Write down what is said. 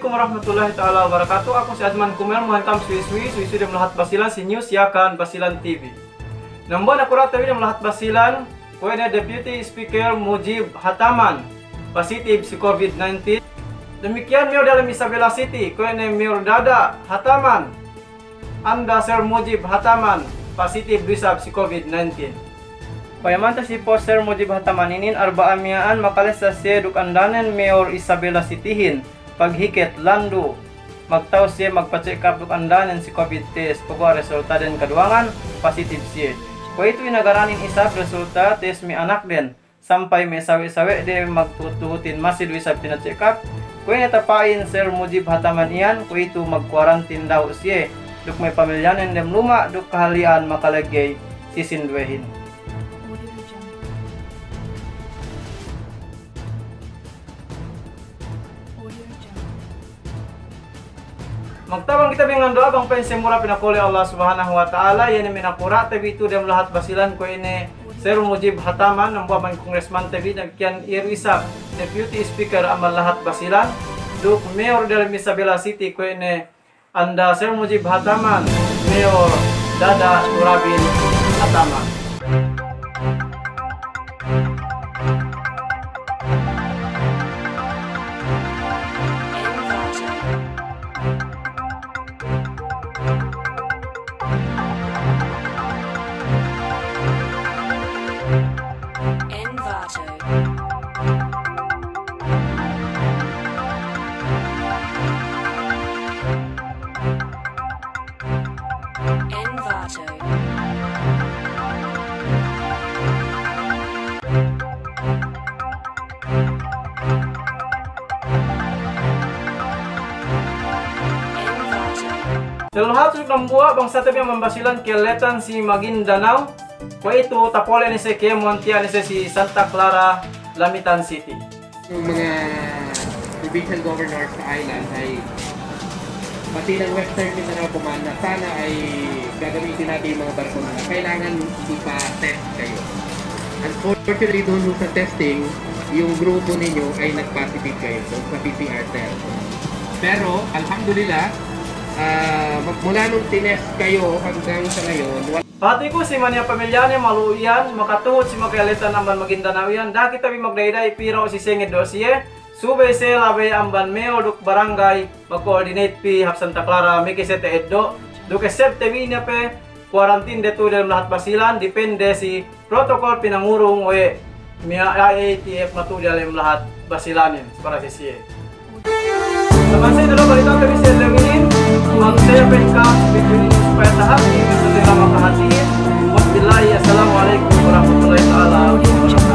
Assalamualaikum warahmatullahi taala wabarakatuh. Aku si Azman Kumel menghantam suwi-suwi dan melahat basilan si news yakan Basilan TV. Nambuan aku rata video melahat basilan kuena Deputy Speaker Mujib Hataman positif si COVID-19. Demikian Mayor dalam Isabela City kuena Mayor Dada Hataman Anda Sir Mujib Hataman positif disab si COVID-19. Payamanta si Sir Mujib Hataman inin arbaamiaan makalas sa seduk andanen Mayor Isabela Cityhin paghikit landu magtaw siya magpa-check up duk andanen si COVID test pagwa resulta den kaduangan positive siya. Kung ito inagaranin isab resulta test mi anak den sampai may sawi-sawi de magtututin masid isab tina-check up. Kung natapain Sir Mujib Hataman iyan kung ito mag-quarantine daw siya duk may pamilyanen dem luma duk kahalian makalagay sisindwehin. Magtabang kita bingang doa bang pensemura pinakuli Allah Subhanahu wa taala yan minakura tabi itu dem lahat basilan ko ini Sir Mujib Hataman ng buwan Congressman tabi nagkian irisab Deputy Speaker amal lahat basilan duk Mayor del Isabela City ko ini Anda Sir Mujib Hataman Mayor Dada Surabin Hataman. Selhat suk nambua bangsa tabi membasilan keletan si Maguindanao ko itu tapole ni se Montia ni se si Santa Clara Lamitan City. Yung mga provincial governors sa island ay pati ng Western Mindanao Commander sana ay gagamitin natin yung mga barko na kailangan ipa-test kayo. Unfortunately doon sa testing yung grupo ninyo ay nag-positive kayo doon sa PCR test. Pero alhamdulillah mula nung tinest kayo hanggang sa ngayon pati ko si manya pamilyane maluyan makatuhod si magkalitan amban Maguindanao yan da kita bi magdayday piro si sengit dosye subay se labay amban Mayor duk barangay mag-coordinate pi hap Santa Clara may kisete eddo duk except tebi niya pe quarantine deto dalam lahat basilan depende si protocol pinangurong we miya IATF matu dalam lahat basilanin para si siye. Teman saya dalam berita kami sedang ini mag-share ka video ini supaya tahap ini bisa makahasiin. Wabillahi assalamualaikum warahmatullahi wabarakatuh.